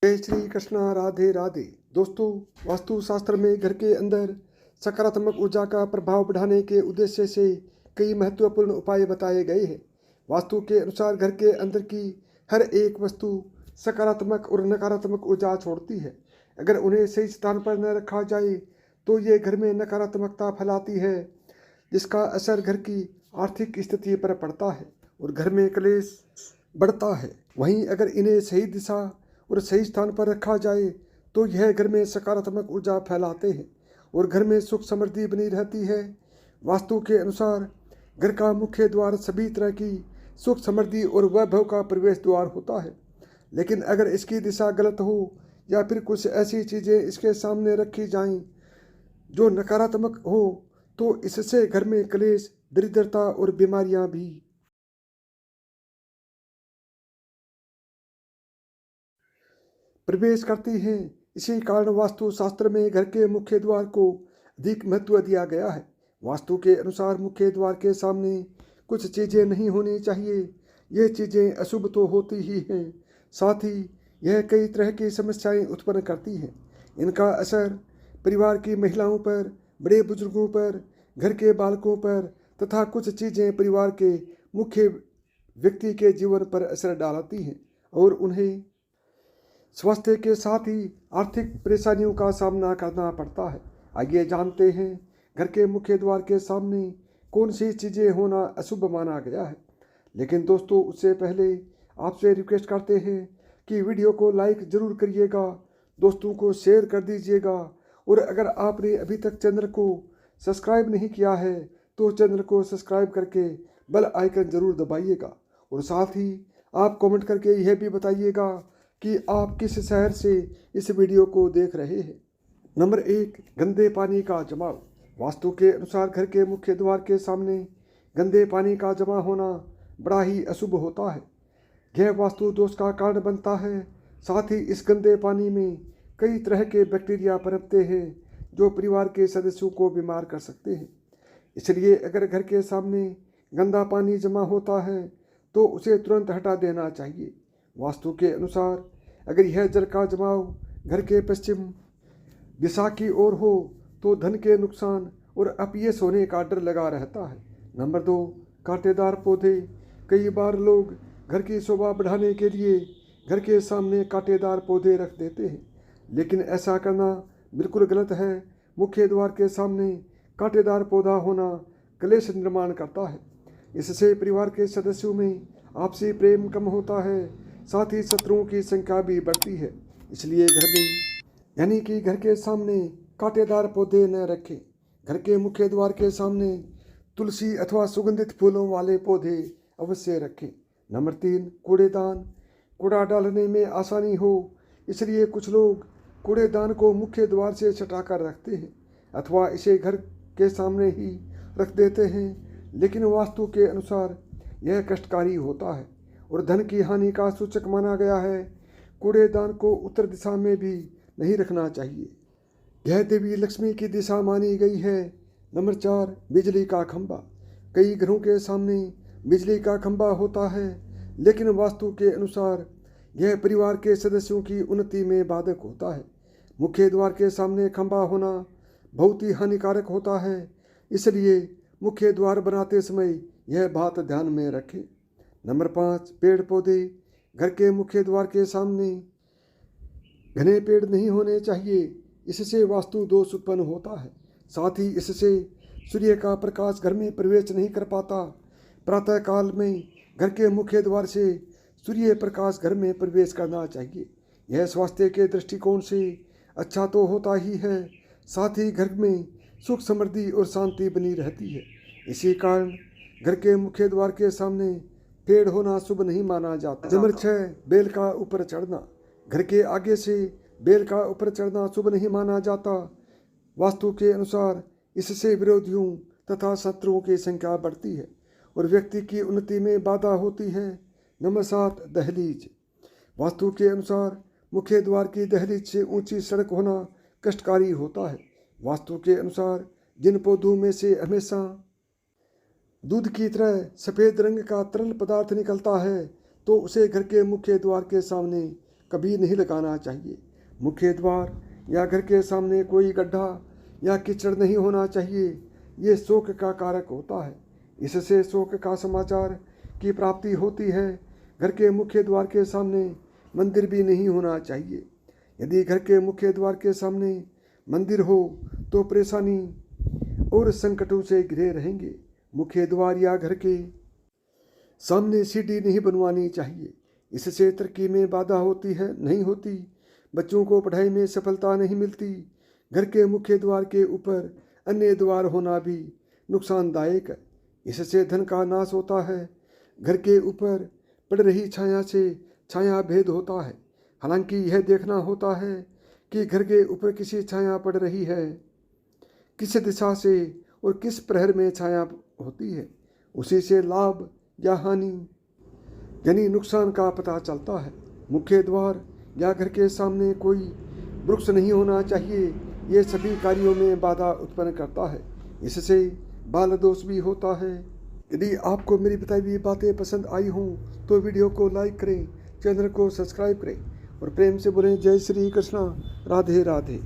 जय श्री कृष्णा, राधे राधे। दोस्तों, वास्तुशास्त्र में घर के अंदर सकारात्मक ऊर्जा का प्रभाव बढ़ाने के उद्देश्य से कई महत्वपूर्ण उपाय बताए गए हैं। वास्तु के अनुसार घर के अंदर की हर एक वस्तु सकारात्मक और नकारात्मक ऊर्जा छोड़ती है। अगर उन्हें सही स्थान पर न रखा जाए तो ये घर में नकारात्मकता फैलाती है, जिसका असर घर की आर्थिक स्थिति पर पड़ता है और घर में क्लेश बढ़ता है। वहीं अगर इन्हें सही दिशा और सही स्थान पर रखा जाए तो यह घर में सकारात्मक ऊर्जा फैलाते हैं और घर में सुख समृद्धि बनी रहती है। वास्तु के अनुसार घर का मुख्य द्वार सभी तरह की सुख समृद्धि और वैभव का प्रवेश द्वार होता है, लेकिन अगर इसकी दिशा गलत हो या फिर कुछ ऐसी चीज़ें इसके सामने रखी जाएं जो नकारात्मक हो तो इससे घर में क्लेश, दरिद्रता और बीमारियां भी प्रवेश करती हैं। इसी कारण वास्तु शास्त्र में घर के मुख्य द्वार को अधिक महत्व दिया गया है। वास्तु के अनुसार मुख्य द्वार के सामने कुछ चीज़ें नहीं होनी चाहिए। ये चीज़ें अशुभ तो होती ही हैं, साथ ही यह कई तरह की समस्याएं उत्पन्न करती हैं। इनका असर परिवार की महिलाओं पर, बड़े बुजुर्गों पर, घर के बालकों पर तथा कुछ चीज़ें परिवार के मुख्य व्यक्ति के जीवन पर असर डालती हैं और उन्हें स्वास्थ्य के साथ ही आर्थिक परेशानियों का सामना करना पड़ता है। आइए जानते हैं घर के मुख्य द्वार के सामने कौन सी चीज़ें होना अशुभ माना गया है। लेकिन दोस्तों, उससे पहले आपसे रिक्वेस्ट करते हैं कि वीडियो को लाइक ज़रूर करिएगा, दोस्तों को शेयर कर दीजिएगा और अगर आपने अभी तक चैनल को सब्सक्राइब नहीं किया है तो चैनल को सब्सक्राइब करके बेल आइकन ज़रूर दबाइएगा और साथ ही आप कमेंट करके यह भी बताइएगा कि आप किस शहर से इस वीडियो को देख रहे हैं। नंबर 1, गंदे पानी का जमाव। वास्तु के अनुसार घर के मुख्य द्वार के सामने गंदे पानी का जमा होना बड़ा ही अशुभ होता है। यह वास्तु दोष का कारण बनता है। साथ ही इस गंदे पानी में कई तरह के बैक्टीरिया पनपते हैं जो परिवार के सदस्यों को बीमार कर सकते हैं। इसलिए अगर घर के सामने गंदा पानी जमा होता है तो उसे तुरंत हटा देना चाहिए। वास्तु के अनुसार अगर यह जल का जमाव घर के पश्चिम दिशा की ओर हो तो धन के नुकसान और अपयश होने का डर लगा रहता है। नंबर 2, कांटेदार पौधे। कई बार लोग घर की शोभा बढ़ाने के लिए घर के सामने कांटेदार पौधे रख देते हैं, लेकिन ऐसा करना बिल्कुल गलत है। मुख्य द्वार के सामने कांटेदार पौधा होना क्लेश निर्माण करता है। इससे परिवार के सदस्यों में आपसी प्रेम कम होता है, साथ ही शत्रुओं की संख्या भी बढ़ती है। इसलिए घर में यानी कि घर के सामने कांटेदार पौधे न रखें। घर के मुख्य द्वार के सामने तुलसी अथवा सुगंधित फूलों वाले पौधे अवश्य रखें। नंबर 3, कूड़ेदान। कूड़ा डालने में आसानी हो इसलिए कुछ लोग कूड़ेदान को मुख्य द्वार से सटाकर रखते हैं अथवा इसे घर के सामने ही रख देते हैं, लेकिन वास्तु के अनुसार यह कष्टकारी होता है और धन की हानि का सूचक माना गया है। कूड़ेदान को उत्तर दिशा में भी नहीं रखना चाहिए, यह देवी लक्ष्मी की दिशा मानी गई है। नंबर 4, बिजली का खंभा। कई घरों के सामने बिजली का खंभा होता है, लेकिन वास्तु के अनुसार यह परिवार के सदस्यों की उन्नति में बाधक होता है। मुख्य द्वार के सामने खंभा होना बहुत ही हानिकारक होता है, इसलिए मुख्य द्वार बनाते समय यह बात ध्यान में रखें। नंबर 5, पेड़ पौधे। घर के मुख्य द्वार के सामने घने पेड़ नहीं होने चाहिए, इससे वास्तु दोष उत्पन्न होता है। साथ ही इससे सूर्य का प्रकाश घर में प्रवेश नहीं कर पाता। प्रातः काल में घर के मुख्य द्वार से सूर्य प्रकाश घर में प्रवेश करना चाहिए। यह स्वास्थ्य के दृष्टिकोण से अच्छा तो होता ही है, साथ ही घर में सुख समृद्धि और शांति बनी रहती है। इसी कारण घर के मुख्य द्वार के सामने पेड़ होना शुभ नहीं माना जाता। नंबर 6, बेल का ऊपर चढ़ना। घर के आगे से बेल का ऊपर चढ़ना शुभ नहीं माना जाता। वास्तु के अनुसार इससे विरोधियों तथा शत्रुओं की संख्या बढ़ती है और व्यक्ति की उन्नति में बाधा होती है। नंबर 7, दहलीज। वास्तु के अनुसार मुख्य द्वार की दहलीज से ऊंची सड़क होना कष्टकारी होता है। वास्तु के अनुसार जिन पौधों में से हमेशा दूध की तरह सफ़ेद रंग का तरल पदार्थ निकलता है तो उसे घर के मुख्य द्वार के सामने कभी नहीं लगाना चाहिए। मुख्य द्वार या घर के सामने कोई गड्ढा या कीचड़ नहीं होना चाहिए। ये शोक का कारक होता है। इससे शोक का समाचार की प्राप्ति होती है। घर के मुख्य द्वार के सामने मंदिर भी नहीं होना चाहिए। यदि घर के मुख्य द्वार के सामने मंदिर हो तो परेशानी और संकटों से घिरे रहेंगे। मुख्य द्वार या घर के सामने सीढ़ी नहीं बनवानी चाहिए। इससे तरक्की में बाधा होती है नहीं होती। बच्चों को पढ़ाई में सफलता नहीं मिलती। घर के मुख्य द्वार के ऊपर अन्य द्वार होना भी नुकसानदायक है। इससे धन का नाश होता है। घर के ऊपर पड़ रही छाया से छाया भेद होता है। हालांकि यह देखना होता है कि घर के ऊपर किसी छाया पड़ रही है, किस दिशा से और किस प्रहर में छाया होती है। उसी से लाभ या हानि यानी नुकसान का पता चलता है। मुख्य द्वार या घर के सामने कोई वृक्ष नहीं होना चाहिए। ये सभी कार्यों में बाधा उत्पन्न करता है। इससे बाल दोष भी होता है। यदि आपको मेरी बताई हुई बातें पसंद आई हों तो वीडियो को लाइक करें, चैनल को सब्सक्राइब करें और प्रेम से बोलें जय श्री कृष्णा, राधे राधे।